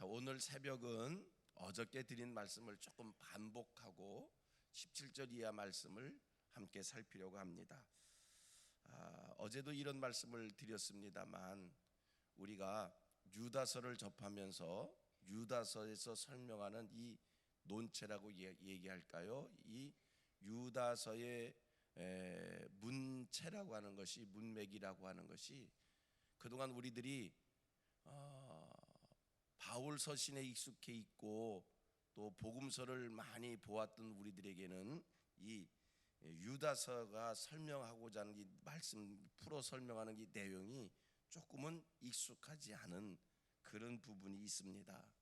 자, 오늘 새벽은 어저께 드린 말씀을 조금 반복하고 17절 이하 말씀을 함께 살피려고 합니다. 어제도 이런 말씀을 드렸습니다만 우리가 유다서를 접하면서 유다서에서 설명하는 이 논체라고 얘기할까요? 이 유다서의 문체라고 하는 것이, 문맥이라고 하는 것이 그동안 우리들이 바울 서신에 익숙해 있고 또 복음서를 많이 보았던 우리들에게는 이 유다서가 설명하고자 하는 이 말씀 풀어 설명하는 이 내용이 조금은 익숙하지 않은 그런 부분이 있습니다.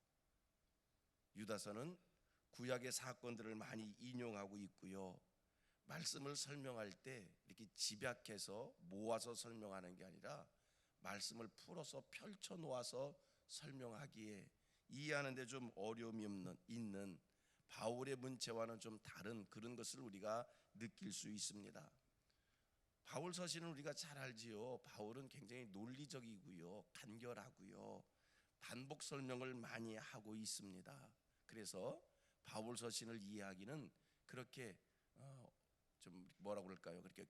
유다서는 구약의 사건들을 많이 인용하고 있고요, 말씀을 설명할 때 이렇게 집약해서 모아서 설명하는 게 아니라 말씀을 풀어서 펼쳐 놓아서 설명하기에 이해하는 데 좀 어려움이 있는 바울의 문체와는 좀 다른 그런 것을 우리가 느낄 수 있습니다. 바울 서신은 우리가 잘 알지요. 바울은 굉장히 논리적이고요, 간결하고요, 반복 설명을 많이 하고 있습니다. 그래서 바울 서신을 이해하기는 그렇게 좀 뭐라고 그럴까요? 그렇게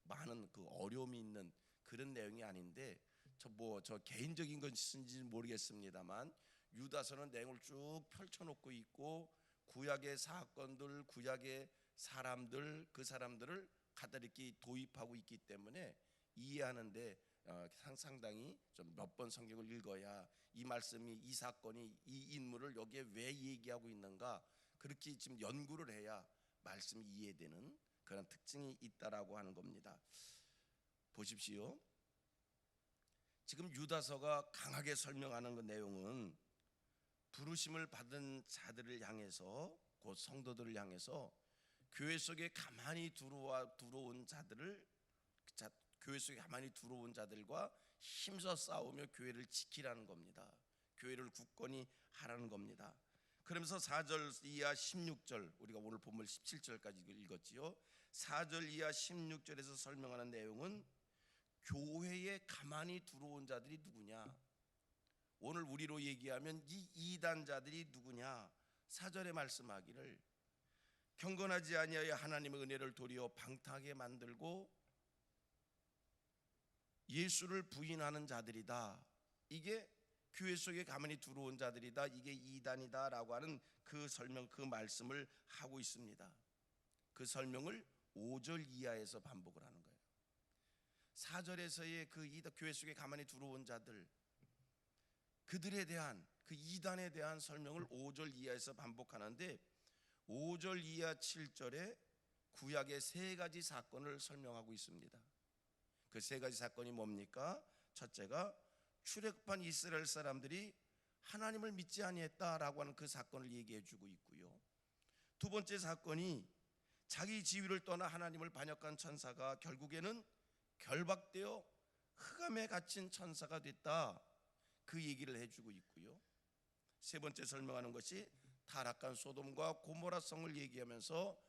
많은 그 어려움이 있는 그런 내용이 아닌데, 저 개인적인 것인지는 모르겠습니다만 유다서는 내용을 쭉 펼쳐놓고 있고 구약의 사건들, 구약의 사람들, 그 사람들을 갖다 이렇게 도입하고 있기 때문에 이해하는데 상당히 좀 몇 번 성경을 읽어야 이 말씀이, 이 사건이, 이 인물을 여기에 왜 얘기하고 있는가, 그렇게 지금 연구를 해야 말씀이 이해되는 그런 특징이 있다라고 하는 겁니다. 보십시오. 지금 유다서가 강하게 설명하는 그 내용은 부르심을 받은 자들을 향해서, 곧 성도들을 향해서 교회 속에 가만히 들어온 자들을, 교회 속에 가만히 들어온 자들과 힘써 싸우며 교회를 지키라는 겁니다. 교회를 굳건히 하라는 겁니다. 그러면서 4절 이하 16절, 우리가 오늘 본문 17절까지 읽었지요. 4절 이하 16절에서 설명하는 내용은 교회에 가만히 들어온 자들이 누구냐, 오늘 우리로 얘기하면 이 이단자들이 누구냐. 4절에 말씀하기를 경건하지 아니하여 하나님의 은혜를 도리어 방탕하게 만들고 예수를 부인하는 자들이다. 이게 교회 속에 가만히 들어온 자들이다, 이게 이단이다 라고 하는 그 설명, 그 말씀을 하고 있습니다. 그 설명을 5절 이하에서 반복을 하는 거예요. 4절에서의 그 교회 속에 가만히 들어온 자들, 그들에 대한, 그 이단에 대한 설명을 5절 이하에서 반복하는데 5절 이하 7절에 구약의 세 가지 사건을 설명하고 있습니다. 그 세 가지 사건이 뭡니까? 첫째가 출애굽한 이스라엘 사람들이 하나님을 믿지 아니했다라고 하는 그 사건을 얘기해 주고 있고요, 두 번째 사건이 자기 지위를 떠나 하나님을 반역한 천사가 결국에는 결박되어 흑암에 갇힌 천사가 됐다, 그 얘기를 해주고 있고요, 세 번째 설명하는 것이 타락한 소돔과 고모라 성을 얘기하면서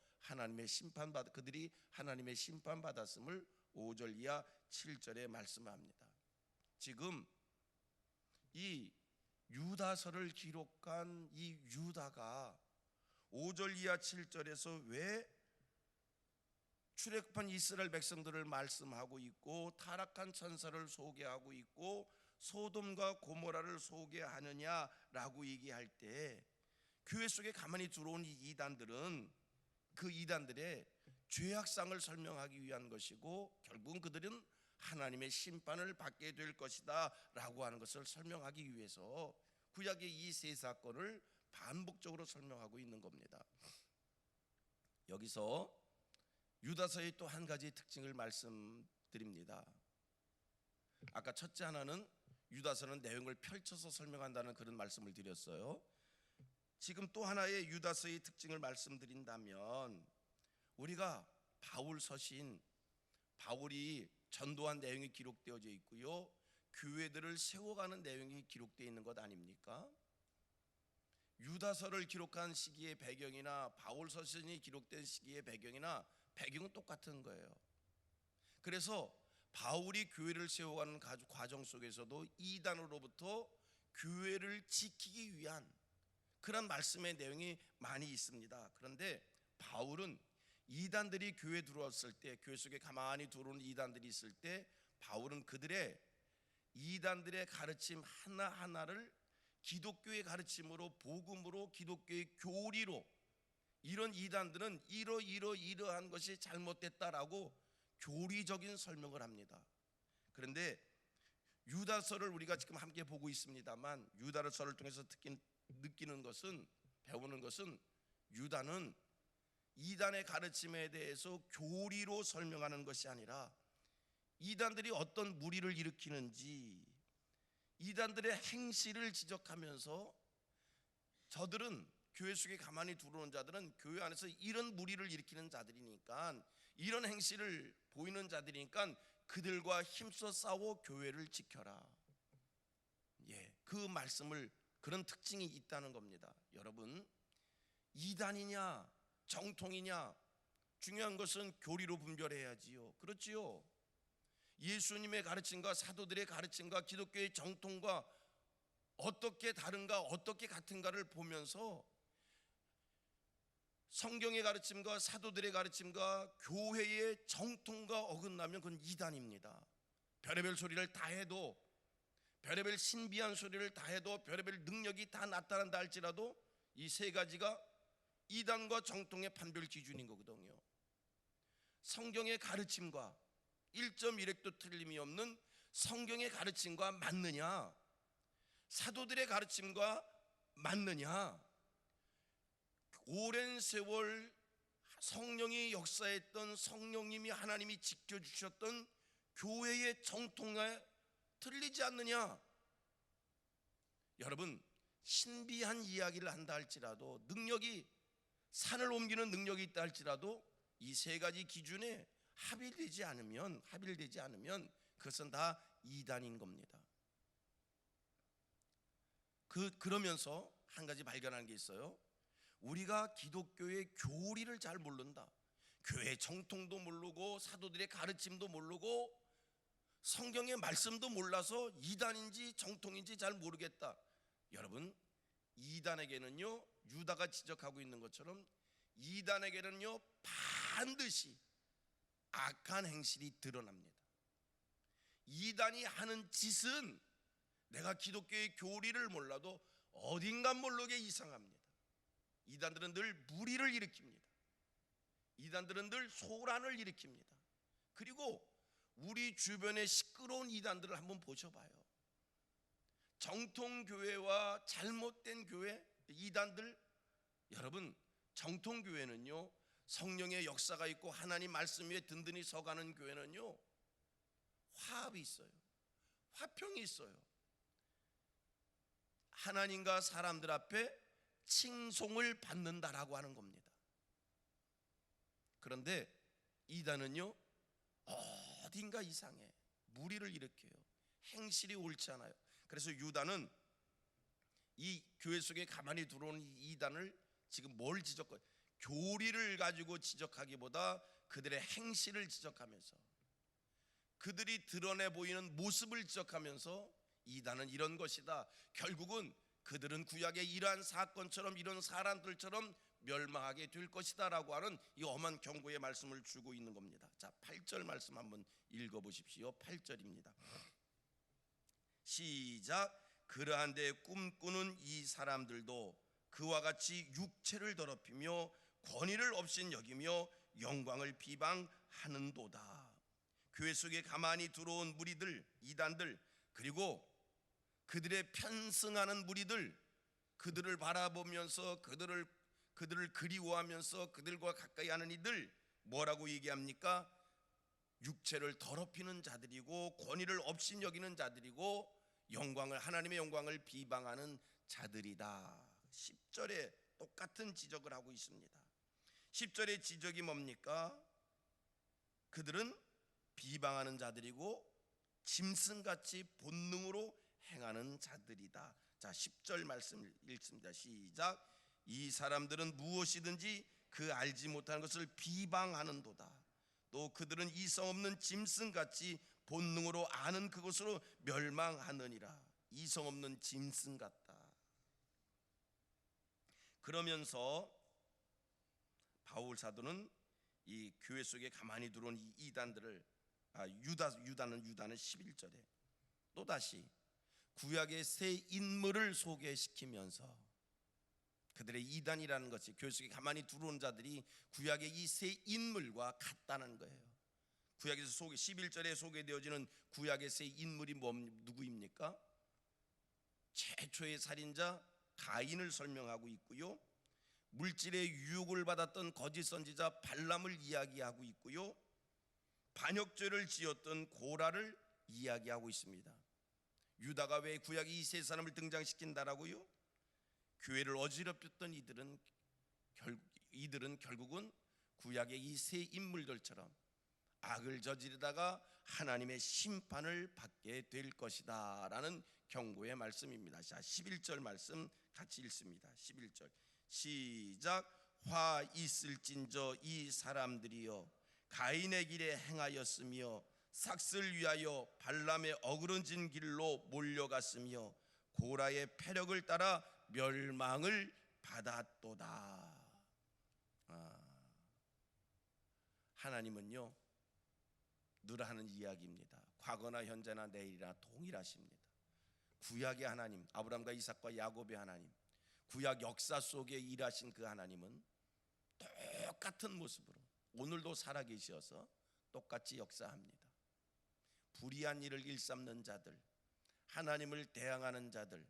그들이 하나님의 심판받았음을 5절 이하 7절에 말씀합니다. 지금 이 유다서를 기록한 이 유다가 5절 이하 7절에서 왜 출애굽한 이스라엘 백성들을 말씀하고 있고 타락한 천사를 소개하고 있고 소돔과 고모라를 소개하느냐라고 얘기할 때, 교회 속에 가만히 들어온 이 이단들은 그 이단들의 죄악상을 설명하기 위한 것이고 결국은 그들은 하나님의 심판을 받게 될 것이다 라고 하는 것을 설명하기 위해서 구약의 이 세 사건을 반복적으로 설명하고 있는 겁니다. 여기서 유다서의 또 한 가지 특징을 말씀드립니다. 아까 첫째 하나는 유다서는 내용을 펼쳐서 설명한다는 그런 말씀을 드렸어요. 지금 또 하나의 유다서의 특징을 말씀드린다면, 우리가 바울 서신, 바울이 전도한 내용이 기록되어져 있고요, 교회들을 세워가는 내용이 기록되어 있는 것 아닙니까? 유다서를 기록한 시기의 배경이나 바울 서신이 기록된 시기의 배경이나 배경은 똑같은 거예요. 그래서 바울이 교회를 세워가는 과정 속에서도 이단으로부터 교회를 지키기 위한 그런 말씀의 내용이 많이 있습니다. 그런데 바울은 이단들이 교회에 들어왔을 때, 교회 속에 가만히 들어오는 이단들이 있을 때 바울은 그들의 이단들의 가르침 하나하나를 기독교의 가르침으로, 복음으로, 기독교의 교리로, 이런 이단들은 이러한 것이 잘못됐다라고 교리적인 설명을 합니다. 그런데 유다서를 우리가 지금 함께 보고 있습니다만, 유다서를 통해서 느끼는 것은, 배우는 것은, 유다는 이단의 가르침에 대해서 교리로 설명하는 것이 아니라 이단들이 어떤 무리를 일으키는지, 이단들의 행실을 지적하면서, 저들은, 교회 속에 가만히 들어오는 자들은 교회 안에서 이런 무리를 일으키는 자들이니까, 이런 행실을 보이는 자들이니까 그들과 힘써 싸워 교회를 지켜라. 그 말씀을, 그런 특징이 있다는 겁니다. 여러분, 이단이냐 정통이냐, 중요한 것은 교리로 분별해야지요. 그렇지요. 예수님의 가르침과 사도들의 가르침과 기독교의 정통과 어떻게 다른가, 어떻게 같은가를 보면서 성경의 가르침과 사도들의 가르침과 교회의 정통과 어긋나면 그건 이단입니다. 별의별 소리를 다 해도, 별의별 신비한 소리를 다 해도, 별의별 능력이 다 나타난다 할지라도 이 세 가지가 이단과 정통의 판별 기준인 거거든요. 성경의 가르침과 1.1획도 틀림이 없는 성경의 가르침과 맞느냐, 사도들의 가르침과 맞느냐, 오랜 세월 성령이 역사했던, 성령님이, 하나님이 지켜주셨던 교회의 정통에 틀리지 않느냐. 여러분, 신비한 이야기를 한다 할지라도, 능력이, 산을 옮기는 능력이 있다 할지라도 이 세 가지 기준에 합일되지 않으면 그것은 다 이단인 겁니다. 그러면서 한 가지 발견하는 게 있어요. 우리가 기독교의 교리를 잘 모른다, 교회 정통도 모르고 사도들의 가르침도 모르고 성경의 말씀도 몰라서 이단인지 정통인지 잘 모르겠다. 여러분, 이단에게는요, 유다가 지적하고 있는 것처럼 이단에게는요 반드시 악한 행실이 드러납니다. 이단이 하는 짓은 내가 기독교의 교리를 몰라도 어딘가 모르게 이상합니다. 이단들은 늘 무리를 일으킵니다. 이단들은 늘 소란을 일으킵니다. 그리고 우리 주변의 시끄러운 이단들을 한번 보셔봐요. 정통교회와 잘못된 교회, 이단들, 여러분, 정통교회는요 성령의 역사가 있고 하나님 말씀 위에 든든히 서가는 교회는요 화합이 있어요. 화평이 있어요. 하나님과 사람들 앞에 칭송을 받는다라고 하는 겁니다. 그런데 이단은요 어딘가 이상해, 무리를 일으켜요. 행실이 옳지 않아요. 그래서 유다는 이 교회 속에 가만히 들어온 이단을 지금 뭘 지적해? 교리를 가지고 지적하기보다 그들의 행실을 지적하면서, 그들이 드러내 보이는 모습을 지적하면서 이단은 이런 것이다, 결국은 그들은 구약의 이러한 사건처럼, 이런 사람들처럼 멸망하게 될 것이다 라고 하는 이 엄한 경고의 말씀을 주고 있는 겁니다. 자, 8절 말씀 한번 읽어보십시오. 8절입니다. 시작. 그러한 데 꿈꾸는 이 사람들도 그와 같이 육체를 더럽히며 권위를 없인 여기며 영광을 비방하는도다. 교회 속에 가만히 들어온 무리들, 이단들, 그리고 그들의 편승하는 무리들, 그들을 바라보면서 그들을 그리워하면서 그들과 가까이 하는 이들, 뭐라고 얘기합니까? 육체를 더럽히는 자들이고 권위를 없인 여기는 자들이고 하나님의 영광을 비방하는 자들이다. 10절에 똑같은 지적을 하고 있습니다. 10절의 지적이 뭡니까? 그들은 비방하는 자들이고 짐승같이 본능으로 행하는 자들이다. 자, 10절 말씀 읽습니다. 시작. 이 사람들은 무엇이든지 그 알지 못하는 것을 비방하는도다. 또 그들은 이성 없는 짐승같이 본능으로 아는 그것으로 멸망하느니라. 이성 없는 짐승 같다. 그러면서 바울 사도는 이 교회 속에 가만히 들어온 이 이단들을 유다는 11절에 또다시 구약의 새 인물을 소개시키면서 그들의 이단이라는 것이 교회 속에 가만히 들어온 자들이 구약의 이 새 인물과 같다는 거예요. 구약에서 11절에 소개되어지는 구약의 새 인물이 누구입니까? 최초의 살인자 가인을 설명하고 있고요, 물질의 유혹을 받았던 거짓 선지자 발람을 이야기하고 있고요, 반역죄를 지었던 고라를 이야기하고 있습니다. 유다가 왜 구약에 이 세 사람을 등장시킨다라고요? 교회를 어지럽혔던 이들은 결국은 구약의 이 세 인물들처럼 악을 저지르다가 하나님의 심판을 받게 될 것이다 라는 경고의 말씀입니다. 자, 11절 말씀 같이 읽습니다. 11절 시작. 화 있을진저 이 사람들이여 가인의 길에 행하였으며 삭슬 위하여 발람의 어그러진 길로 몰려갔으며 고라의 패력을 따라 멸망을 받았도다. 하나님은요 늘 하는 이야기입니다. 과거나 현재나 내일이나 동일하십니다. 구약의 하나님, 아브라함과 이삭과 야곱의 하나님, 구약 역사 속에 일하신 그 하나님은 똑같은 모습으로 오늘도 살아계셔서 똑같이 역사합니다. 불의한 일을 일삼는 자들, 하나님을 대항하는 자들,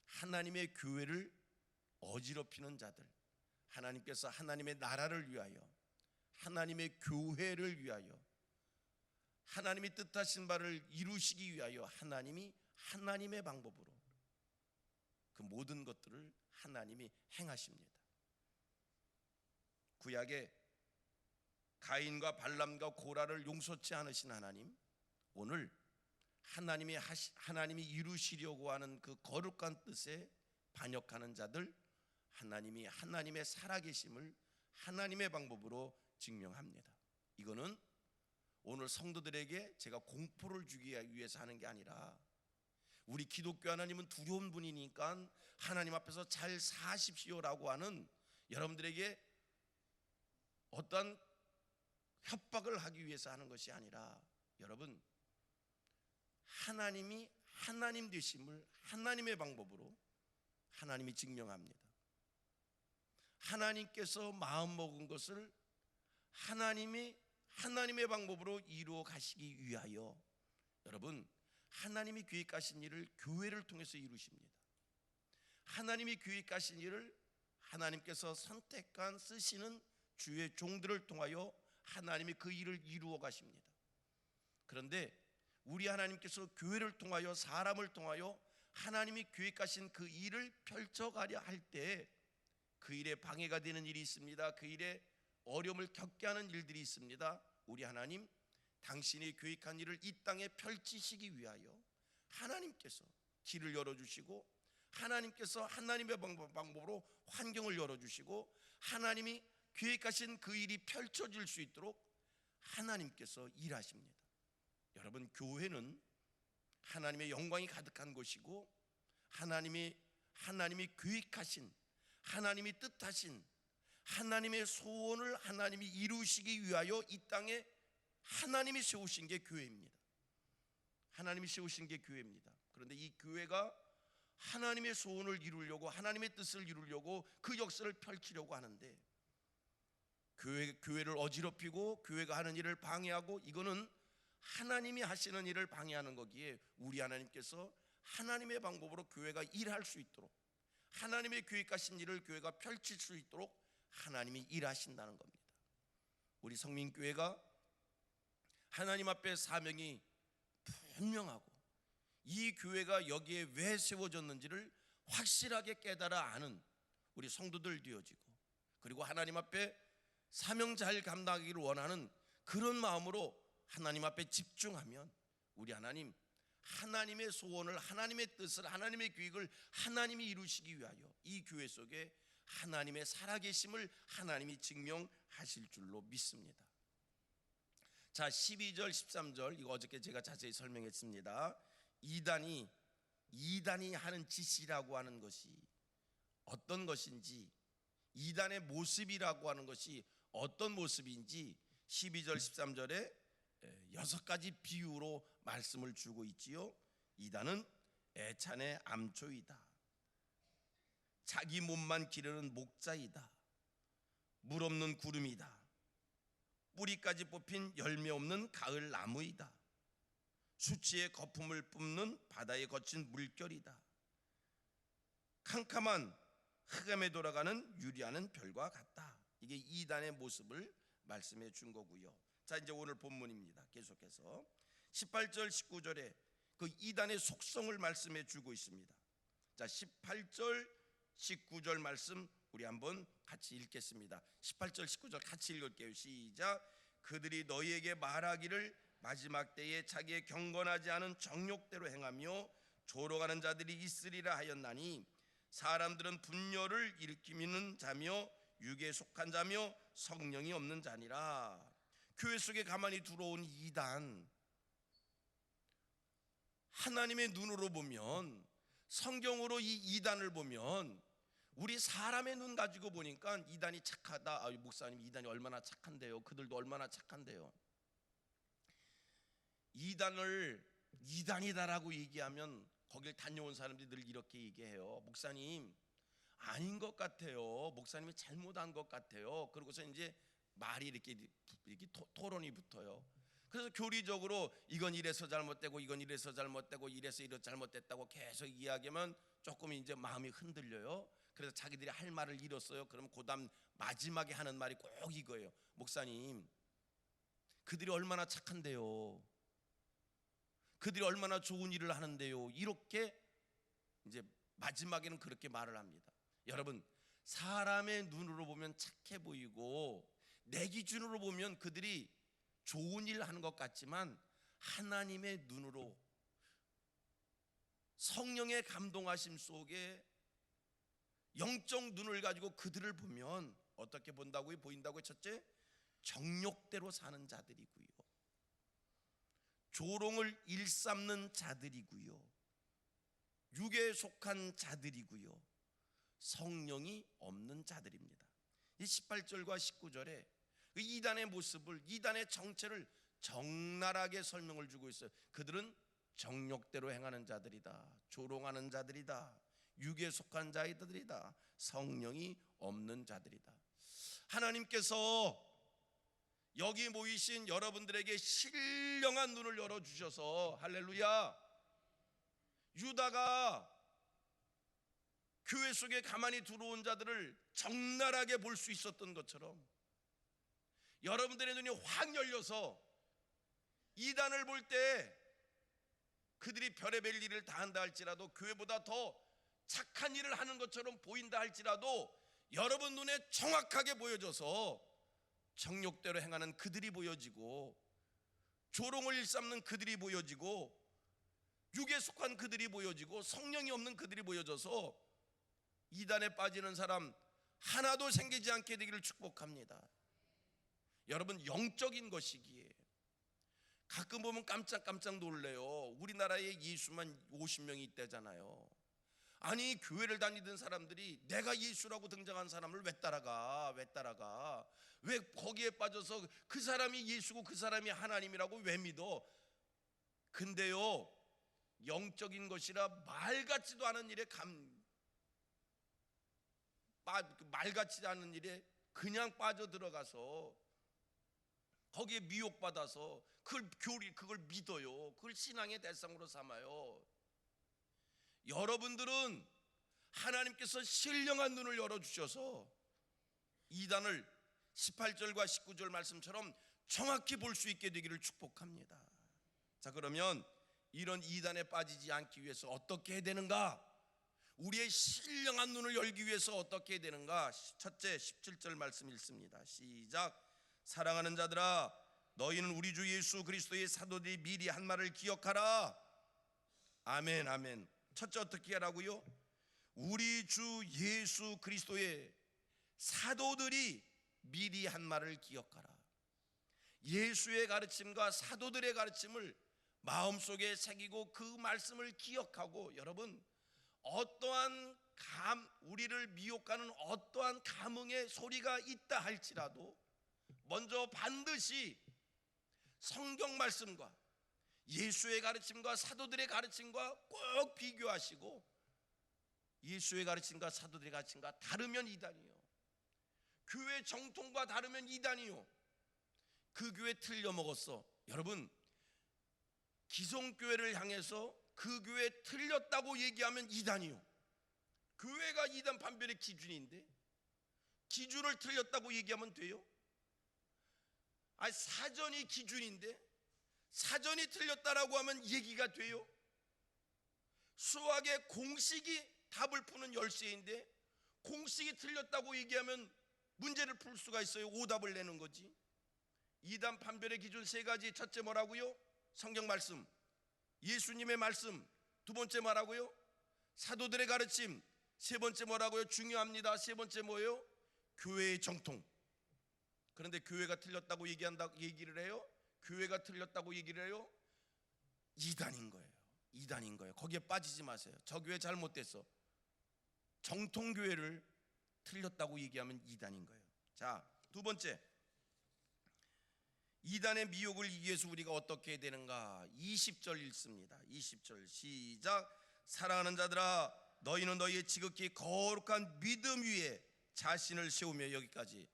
하나님의 교회를 어지럽히는 자들, 하나님께서 하나님의 나라를 위하여, 하나님의 교회를 위하여, 하나님이 뜻하신 바를 이루시기 위하여 하나님이 하나님의 방법으로 그 모든 것들을 하나님이 행하십니다. 구약에 가인과 발람과 고라를 용서치 않으신 하나님, 오늘 하나님이 이루시려고 하는 그 거룩한 뜻에 반역하는 자들, 하나님이 하나님의 살아계심을 하나님의 방법으로 증명합니다. 이거는 오늘 성도들에게 제가 공포를 주기 위해서 하는 게 아니라, 우리 기독교 하나님은 두려운 분이니까 하나님 앞에서 잘 사십시오라고 하는 여러분들에게 어떤 협박을 하기 위해서 하는 것이 아니라, 여러분 하나님이 하나님 되심을 하나님의 방법으로 하나님이 증명합니다. 하나님께서 마음먹은 것을 하나님이 하나님의 방법으로 이루어 가시기 위하여, 여러분 하나님이 계획하신 일을 교회를 통해서 이루십니다. 하나님이 계획하신 일을 하나님께서 선택한 쓰시는 주의 종들을 통하여 하나님이 그 일을 이루어 가십니다. 그런데 우리 하나님께서 교회를 통하여, 사람을 통하여 하나님이 계획하신 그 일을 펼쳐가려 할 때 그 일에 방해가 되는 일이 있습니다. 그 일에 어려움을 겪게 하는 일들이 있습니다. 우리 하나님, 당신이 계획한 일을 이 땅에 펼치시기 위하여 하나님께서 길을 열어주시고, 하나님께서 하나님의 방법으로 환경을 열어주시고, 하나님이 계획하신 그 일이 펼쳐질 수 있도록 하나님께서 일하십니다. 여러분, 교회는 하나님의 영광이 가득한 곳이고, 하나님이 계획하신, 하나님이 뜻하신 하나님의 소원을 하나님이 이루시기 위하여 이 땅에 하나님이 세우신 게 교회입니다. 하나님이 세우신 게 교회입니다. 그런데 이 교회가 하나님의 소원을 이루려고, 하나님의 뜻을 이루려고 그 역사를 펼치려고 하는데, 교회를 어지럽히고 교회가 하는 일을 방해하고, 이거는 하나님이 하시는 일을 방해하는 거기에 우리 하나님께서 하나님의 방법으로 교회가 일할 수 있도록, 하나님의 계획하신 일을 교회가 펼칠 수 있도록 하나님이 일하신다는 겁니다. 우리 성민교회가 하나님 앞에 사명이 분명하고, 이 교회가 여기에 왜 세워졌는지를 확실하게 깨달아 아는 우리 성도들 되어지고, 그리고 하나님 앞에 사명 잘 감당하기를 원하는 그런 마음으로 하나님 앞에 집중하면, 우리 하나님, 하나님의 소원을, 하나님의 뜻을, 하나님의 계획을 하나님이 이루시기 위하여 이 교회 속에 하나님의 살아계심을 하나님이 증명하실 줄로 믿습니다. 자, 12절 13절 이거 어저께 제가 자세히 설명했습니다. 이단이 하는 짓이라고 하는 것이 어떤 것인지, 이단의 모습이라고 하는 것이 어떤 모습인지 12절 13절에 6가지 비유로 말씀을 주고 있지요. 이단은 애찬의 암초이다, 자기 몸만 기르는 목자이다, 물 없는 구름이다, 뿌리까지 뽑힌 열매 없는 가을 나무이다, 수치의 거품을 뿜는 바다에 거친 물결이다, 캄캄한 흑암에 돌아가는 유리하는 별과 같다. 이게 이단의 모습을 말씀해 준 거고요. 자, 이제 오늘 본문입니다. 계속해서 18절 19절에 그 이단의 속성을 말씀해 주고 있습니다. 자, 18절 19절 말씀 우리 한번 같이 읽겠습니다. 18절 19절 같이 읽을게요. 시작. 그들이 너희에게 말하기를 마지막 때에 자기의 경건하지 않은 정욕대로 행하며 조롱하는 자들이 있으리라 하였나니, 사람들은 분열을 일으키는 자며 육에 속한 자며 성령이 없는 자니라. 교회 속에 가만히 들어온 이단, 하나님의 눈으로 보면, 성경으로 이 이단을 보면, 우리 사람의 눈 가지고 보니까 이단이 착하다. 목사님, 이단이 얼마나 착한데요. 그들도 얼마나 착한데요. 이단을 이단이다라고 얘기하면 거길 다녀온 사람들이 늘 이렇게 얘기해요. 목사님, 아닌 것 같아요. 목사님이 잘못한 것 같아요. 그러고서 이제 말이 이렇게 토론이 붙어요. 그래서 교리적으로 이건 이래서 잘못되고 이건 이래서 잘못되고 이래서 이래서 잘못됐다고 계속 이야기하면 조금 이제 마음이 흔들려요. 그래서 자기들이 할 말을 잃었어요. 그럼 그다음 마지막에 하는 말이 꼭 이거예요. 목사님, 그들이 얼마나 착한데요. 그들이 얼마나 좋은 일을 하는데요. 이렇게 이제 마지막에는 그렇게 말을 합니다. 여러분, 사람의 눈으로 보면 착해 보이고 내 기준으로 보면 그들이 좋은 일 하는 것 같지만, 하나님의 눈으로 성령의 감동하심 속에 영적 눈을 가지고 그들을 보면 어떻게 본다고요? 보인다고요? 첫째, 정욕대로 사는 자들이고요, 조롱을 일삼는 자들이고요, 육에 속한 자들이고요, 성령이 없는 자들입니다. 이 18절과 19절에 이단의 모습을, 이단의 정체를 적나라하게 설명을 주고 있어요. 그들은 정욕대로 행하는 자들이다, 조롱하는 자들이다, 육에 속한 자들이다, 성령이 없는 자들이다. 하나님께서 여기 모이신 여러분들에게 신령한 눈을 열어주셔서, 할렐루야, 유다가 교회 속에 가만히 들어온 자들을 적나라하게 볼 수 있었던 것처럼 여러분들의 눈이 확 열려서 이단을 볼 때 그들이 별의별 일을 다 한다 할지라도, 교회보다 더 착한 일을 하는 것처럼 보인다 할지라도, 여러분 눈에 정확하게 보여져서 정욕대로 행하는 그들이 보여지고, 조롱을 일삼는 그들이 보여지고, 육에 속한 그들이 보여지고, 성령이 없는 그들이 보여져서 이단에 빠지는 사람 하나도 생기지 않게 되기를 축복합니다. 여러분, 영적인 것이기에 가끔 보면 깜짝깜짝 놀래요. 우리나라에 예수만 50명이 있대잖아요. 아니, 교회를 다니던 사람들이 내가 예수라고 등장한 사람을 왜 따라가? 왜 거기에 빠져서 그 사람이 예수고 그 사람이 하나님이라고 왜 믿어? 근데요, 영적인 것이라 말 같지도 않은 일에 말 같지 않은 일에 그냥 빠져들어가서 거기에 미혹받아서 그걸 믿어요. 그걸 신앙의 대상으로 삼아요. 여러분들은 하나님께서 신령한 눈을 열어주셔서 이단을 18절과 19절 말씀처럼 정확히 볼 수 있게 되기를 축복합니다. 자, 그러면 이런 이단에 빠지지 않기 위해서 어떻게 해야 되는가? 우리의 신령한 눈을 열기 위해서 어떻게 해야 되는가? 첫째, 17절 말씀 읽습니다. 시작. 사랑하는 자들아, 너희는 우리 주 예수 그리스도의 사도들이 미리 한 말을 기억하라. 아멘, 아멘. 첫째, 어떻게 하라고요? 우리 주 예수 그리스도의 사도들이 미리 한 말을 기억하라. 예수의 가르침과 사도들의 가르침을 마음속에 새기고 그 말씀을 기억하고, 여러분, 어떠한 우리를 미혹하는 어떠한 감흥의 소리가 있다 할지라도 먼저 반드시 성경 말씀과 예수의 가르침과 사도들의 가르침과 꼭 비교하시고, 예수의 가르침과 사도들의 가르침과 다르면 이단이요, 교회 정통과 다르면 이단이요, 그 교회 틀려 먹었어. 여러분, 기성교회를 향해서 그 교회 틀렸다고 얘기하면 이단이요, 교회가 이단 판별의 기준인데 기준을 틀렸다고 얘기하면 돼요? 아니, 사전이 기준인데 사전이 틀렸다라고 하면 얘기가 돼요? 수학의 공식이 답을 푸는 열쇠인데 공식이 틀렸다고 얘기하면 문제를 풀 수가 있어요? 오답을 내는 거지. 이단 판별의 기준 세 가지. 첫째 뭐라고요? 성경 말씀, 예수님의 말씀. 두 번째 뭐라고요? 사도들의 가르침. 세 번째 뭐라고요? 중요합니다. 세 번째 뭐예요? 교회의 정통. 그런데 교회가 틀렸다고 얘기를 해요? 교회가 틀렸다고 얘기를 해요? 이단인 거예요. 이단인 거예요. 거기에 빠지지 마세요. 저 교회 잘못됐어. 정통교회를 틀렸다고 얘기하면 이단인 거예요. 자, 두 번째, 이단의 미혹을 이기기 위해서 우리가 어떻게 해야 되는가? 20절 읽습니다. 20절 시작. 사랑하는 자들아, 너희는 너희의 지극히 거룩한 믿음 위에 자신을 세우며. 여기까지.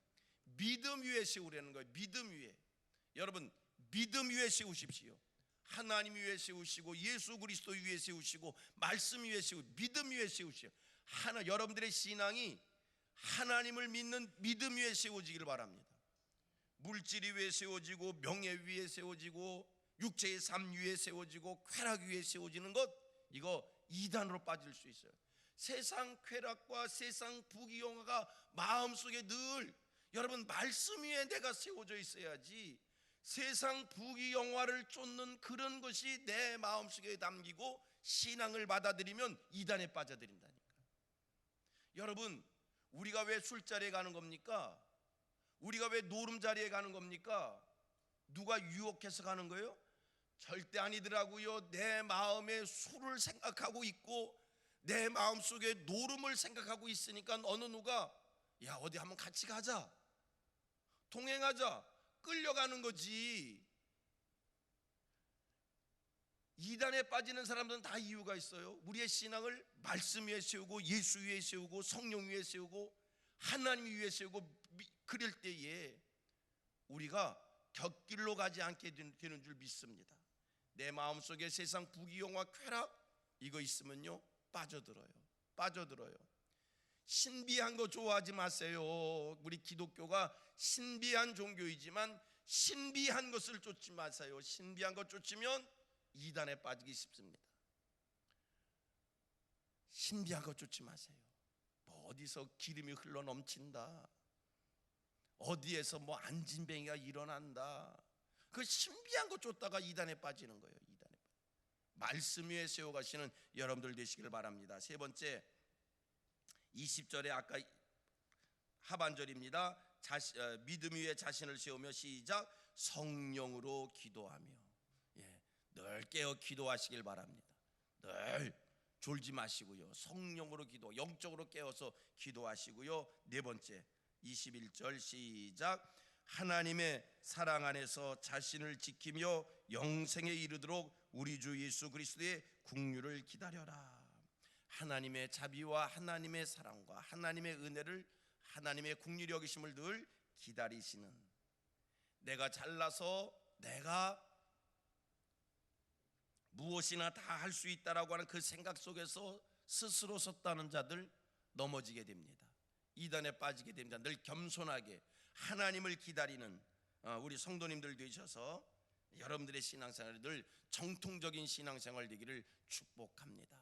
믿음 위에 세우라는 거예요. 믿음 위에. 여러분, 믿음 위에 세우십시오. 하나님 위에 세우시고, 예수 그리스도 위에 세우시고, 말씀 위에 세우시고, 믿음 위에 세우시오. 여러분들의 신앙이 하나님을 믿는 믿음 위에 세워지기를 바랍니다. 물질 위에 세워지고, 명예 위에 세워지고, 육체의 삶 위에 세워지고, 쾌락 위에 세워지는 것, 이거 이단으로 빠질 수 있어요. 세상 쾌락과 세상 부귀영화가 마음속에 늘, 여러분, 말씀 위에 내가 세워져 있어야지 세상 부귀영화를 쫓는 그런 것이 내 마음속에 담기고 신앙을 받아들이면 이단에 빠져들인다니까. 여러분, 우리가 왜 술자리에 가는 겁니까? 우리가 왜 노름자리에 가는 겁니까? 누가 유혹해서 가는 거예요? 절대 아니더라고요. 내 마음에 술을 생각하고 있고 내 마음속에 노름을 생각하고 있으니까 어느 누가 야, 어디 한번 같이 가자, 동행하자, 끌려가는 거지. 이단에 빠지는 사람들은 다 이유가 있어요. 우리의 신앙을 말씀 위에 세우고, 예수 위에 세우고, 성령 위에 세우고, 하나님 위에 세우고 그럴 때에 우리가 곁길로 가지 않게 되는 줄 믿습니다. 내 마음속에 세상 부귀영화, 쾌락, 이거 있으면요 빠져들어요. 신비한 거 좋아하지 마세요. 우리 기독교가 신비한 종교이지만 신비한 것을 쫓지 마세요. 신비한 것 쫓으면 이단에 빠지기 쉽습니다. 신비한 것 쫓지 마세요. 뭐 어디서 기름이 흘러 넘친다, 어디에서 뭐 안진뱅이가 일어난다, 그 신비한 것 쫓다가 이단에 빠지는 거예요. 이단에. 말씀 위에 세워가시는 여러분들 되시길 바랍니다. 세 번째, 20절에 아까 하반절입니다. 믿음 위에 자신을 세우며. 시작. 성령으로 기도하며. 늘 깨어 기도하시길 바랍니다. 늘 졸지 마시고요. 성령으로 기도, 영적으로 깨어서 기도하시고요. 네 번째, 21절 시작. 하나님의 사랑 안에서 자신을 지키며 영생에 이르도록 우리 주 예수 그리스도의 긍휼을 기다려라. 하나님의 자비와 하나님의 사랑과 하나님의 은혜를, 하나님의 긍휼히 여기심을 늘 기다리시는, 내가 잘나서 내가 무엇이나 다 할 수 있다라고 하는 그 생각 속에서 스스로 섰다는 자들 넘어지게 됩니다. 이단에 빠지게 됩니다. 늘 겸손하게 하나님을 기다리는 우리 성도님들 되셔서 여러분들의 신앙생활이 늘 정통적인 신앙생활 되기를 축복합니다.